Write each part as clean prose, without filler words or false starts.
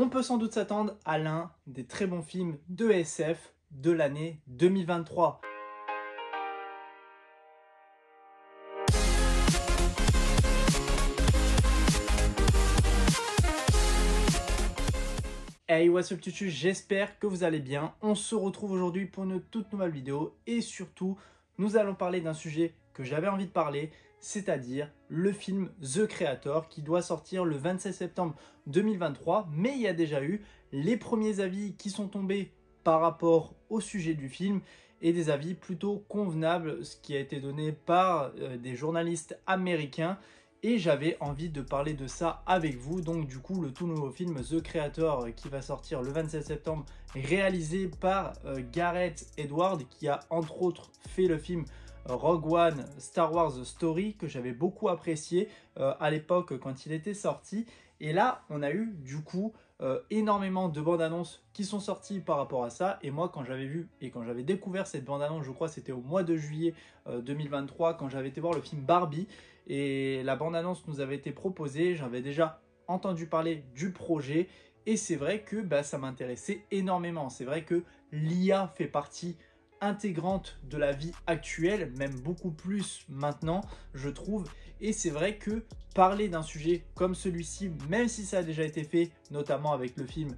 On peut sans doute s'attendre à l'un des très bons films de SF de l'année 2023. Hey, what's up tutu, j'espère que vous allez bien. On se retrouve aujourd'hui pour une toute nouvelle vidéo et surtout, nous allons parler d'un sujet que j'avais envie de parler, c'est-à-dire le film The Creator qui doit sortir le 27 septembre 2023. Mais il y a déjà eu les premiers avis qui sont tombés par rapport au sujet du film et des avis plutôt convenables, ce qui a été donné par des journalistes américains. Et j'avais envie de parler de ça avec vous. Donc du coup, le tout nouveau film The Creator qui va sortir le 27 septembre, réalisé par Gareth Edwards, qui a entre autres fait le film Rogue One Star Wars Story, que j'avais beaucoup apprécié à l'époque quand il était sorti. Et là, on a eu du coup énormément de bandes annonces qui sont sorties par rapport à ça. Et moi, quand j'avais vu et quand j'avais découvert cette bande annonce, je crois que c'était au mois de juillet 2023, quand j'avais été voir le film Barbie. Et la bande annonce nous avait été proposée, j'avais déjà entendu parler du projet. Et c'est vrai que ça m'intéressait énormément. C'est vrai que l'IA fait partie intégrante de la vie actuelle, même beaucoup plus maintenant, je trouve. Et c'est vrai que parler d'un sujet comme celui-ci, même si ça a déjà été fait, notamment avec le film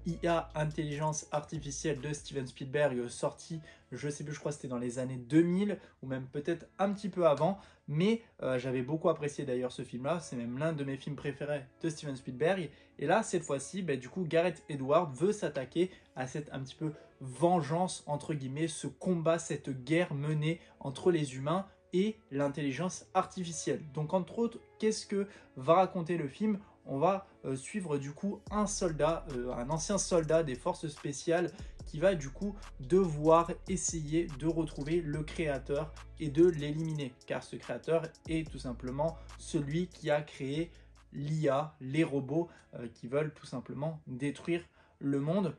IA, Intelligence Artificielle de Steven Spielberg, sorti, je sais plus, je crois que c'était dans les années 2000, ou même peut-être un petit peu avant, mais j'avais beaucoup apprécié d'ailleurs ce film-là, c'est même l'un de mes films préférés de Steven Spielberg. Et là, cette fois-ci, du coup, Gareth Edwards veut s'attaquer à cette un petit peu vengeance, entre guillemets, ce combat, cette guerre menée entre les humains et l'intelligence artificielle. Donc entre autres, qu'est-ce que va raconter le film? On va suivre du coup un soldat, un ancien soldat des forces spéciales qui va du coup devoir essayer de retrouver le créateur et de l'éliminer. Car ce créateur est tout simplement celui qui a créé l'IA, les robots qui veulent tout simplement détruire le monde.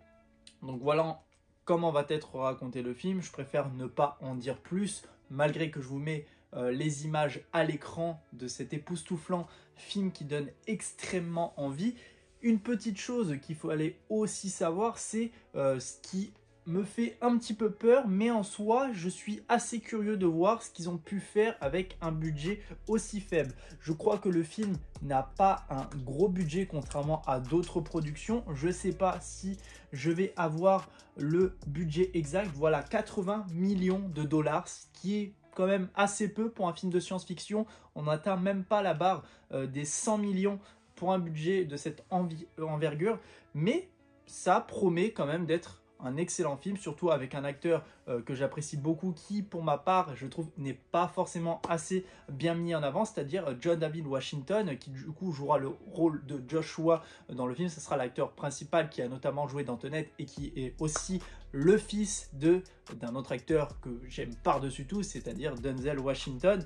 Donc voilà comment va être raconté le film. Je préfère ne pas en dire plus, malgré que je vous mets les images à l'écran de cet époustouflant film qui donne extrêmement envie. Une petite chose qu'il faut aller aussi savoir, c'est ce qui me fait un petit peu peur, mais en soi, je suis assez curieux de voir ce qu'ils ont pu faire avec un budget aussi faible. Je crois que le film n'a pas un gros budget, contrairement à d'autres productions. Je ne sais pas si je vais avoir le budget exact. Voilà, 80 millions de dollars, ce qui est quand même assez peu pour un film de science-fiction. On n'atteint même pas la barre des 100 millions pour un budget de cette envergure, mais ça promet quand même d'être un excellent film, surtout avec un acteur que j'apprécie beaucoup, qui pour ma part je trouve n'est pas forcément assez bien mis en avant, c'est-à-dire John David Washington, qui du coup jouera le rôle de Joshua dans le film. Ce sera l'acteur principal qui a notamment joué dans Tenet et qui est aussi le fils d'un autre acteur que j'aime par-dessus tout, c'est-à-dire Denzel Washington.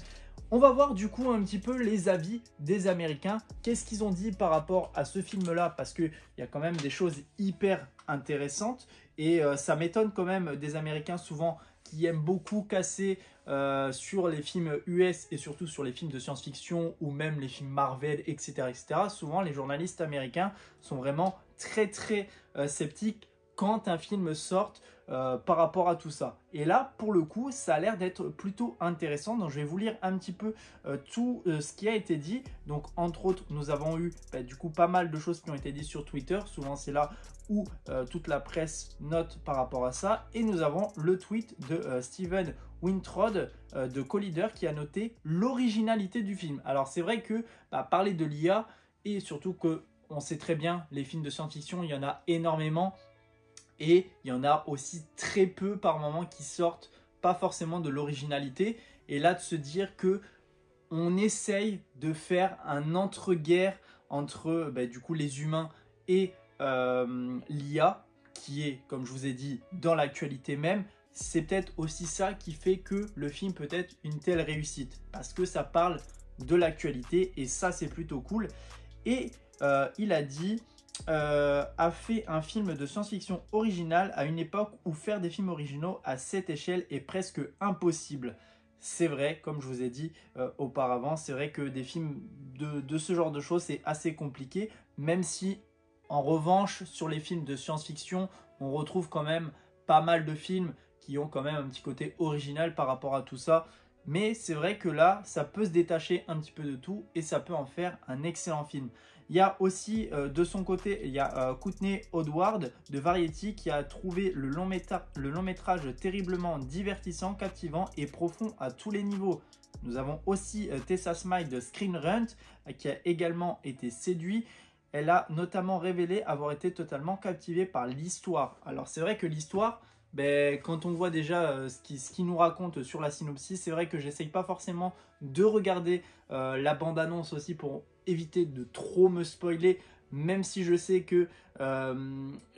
On va voir du coup un petit peu les avis des Américains. Qu'est-ce qu'ils ont dit par rapport à ce film-là? Parce qu'il y a quand même des choses hyper intéressantes. Et ça m'étonne quand même des Américains souvent qui aiment beaucoup casser sur les films US et surtout sur les films de science-fiction ou même les films Marvel, etc., etc. Souvent, les journalistes américains sont vraiment très sceptiques quand un film sort par rapport à tout ça. Et là, pour le coup, ça a l'air d'être plutôt intéressant. Donc, je vais vous lire un petit peu tout ce qui a été dit. Donc, entre autres, nous avons eu du coup pas mal de choses qui ont été dites sur Twitter. Souvent, c'est là où toute la presse note par rapport à ça. Et nous avons le tweet de Steven Wintrod de Collider qui a noté l'originalité du film. Alors, c'est vrai que parler de l'IA et surtout que on sait très bien, les films de science-fiction, il y en a énormément. Et il y en a aussi très peu par moment qui sortent pas forcément de l'originalité. Et là, de se dire que on essaye de faire un entre-guerre entre du coup les humains et l'IA, qui est, comme je vous ai dit, dans l'actualité même. C'est peut-être aussi ça qui fait que le film peut être une telle réussite. Parce que ça parle de l'actualité et ça, c'est plutôt cool. Et il a dit... a fait un film de science-fiction original à une époque où faire des films originaux à cette échelle est presque impossible. C'est vrai, comme je vous ai dit auparavant, c'est vrai que des films de ce genre de choses, c'est assez compliqué, même si En revanche, sur les films de science-fiction, on retrouve quand même pas mal de films qui ont quand même un petit côté original par rapport à tout ça. Mais c'est vrai que là, ça peut se détacher un petit peu de tout et ça peut en faire un excellent film. Il y a aussi de son côté, il y a Courtney Howard de Variety qui a trouvé le long métrage terriblement divertissant, captivant et profond à tous les niveaux. Nous avons aussi Tessa Smile de Screen Rant qui a également été séduit. Elle a notamment révélé avoir été totalement captivée par l'histoire. Alors c'est vrai que l'histoire, quand on voit déjà ce qui nous raconte sur la synopsis, c'est vrai que j'essaye pas forcément de regarder la bande-annonce aussi pour éviter de trop me spoiler, même si je sais que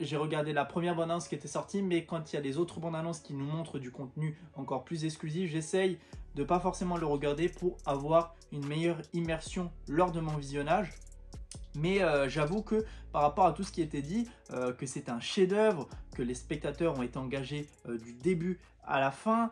j'ai regardé la première bande-annonce qui était sortie, mais quand il y a les autres bandes-annonces qui nous montrent du contenu encore plus exclusif, j'essaye de pas forcément le regarder pour avoir une meilleure immersion lors de mon visionnage. Mais j'avoue que par rapport à tout ce qui était dit, que c'est un chef-d'œuvre, que les spectateurs ont été engagés du début à la fin,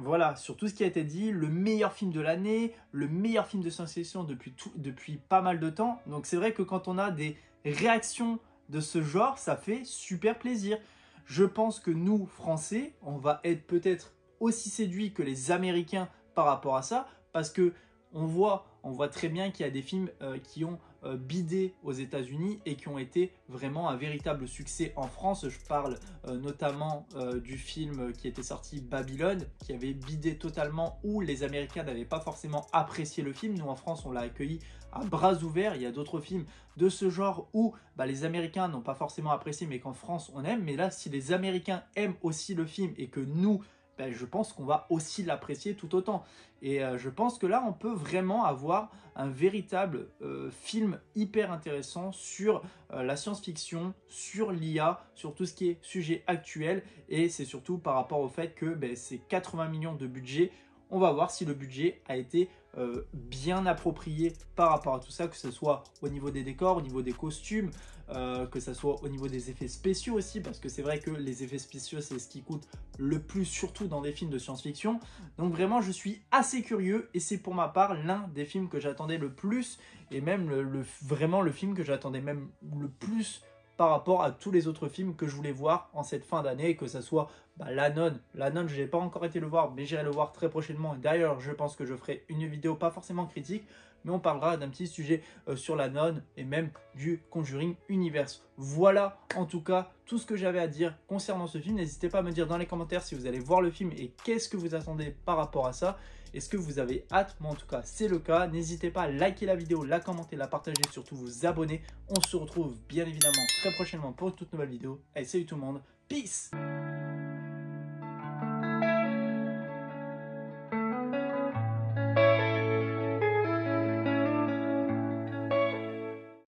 voilà, sur tout ce qui a été dit, le meilleur film de l'année, le meilleur film de science-fiction depuis pas mal de temps. Donc c'est vrai que quand on a des réactions de ce genre, ça fait super plaisir. Je pense que nous, Français, on va être peut-être aussi séduits que les Américains par rapport à ça, parce que on voit très bien qu'il y a des films qui ont bidé aux États-Unis et qui ont été vraiment un véritable succès en France. Je parle notamment du film qui était sorti Babylone, qui avait bidé totalement, où les Américains n'avaient pas forcément apprécié le film. Nous en France, on l'a accueilli à bras ouverts. Il y a d'autres films de ce genre où les Américains n'ont pas forcément apprécié, mais qu'en France on aime. Mais là, si les Américains aiment aussi le film et que nous, je pense qu'on va aussi l'apprécier tout autant. Et je pense que là, on peut vraiment avoir un véritable film hyper intéressant sur la science-fiction, sur l'IA, sur tout ce qui est sujet actuel. Et c'est surtout par rapport au fait que c'est 80 millions de budget. On va voir si le budget a été bien approprié par rapport à tout ça, que ce soit au niveau des décors, au niveau des costumes, que ce soit au niveau des effets spéciaux aussi, parce que c'est vrai que les effets spéciaux, c'est ce qui coûte le plus, surtout dans des films de science-fiction. Donc vraiment, je suis assez curieux et c'est pour ma part l'un des films que j'attendais le plus, et même vraiment le film que j'attendais même le plus par rapport à tous les autres films que je voulais voir en cette fin d'année, que ce soit La Nonne. La Nonne, je n'ai pas encore été le voir, mais j'irai le voir très prochainement. Et d'ailleurs, je pense que je ferai une vidéo pas forcément critique, mais on parlera d'un petit sujet sur La Nonne et même du Conjuring Universe. Voilà en tout cas tout ce que j'avais à dire concernant ce film. N'hésitez pas à me dire dans les commentaires si vous allez voir le film et qu'est-ce que vous attendez par rapport à ça. Est-ce que vous avez hâte? Moi en tout cas c'est le cas. N'hésitez pas à liker la vidéo, la commenter, la partager, surtout vous abonner. On se retrouve bien évidemment très prochainement pour une toute nouvelle vidéo. Allez, salut tout le monde, peace!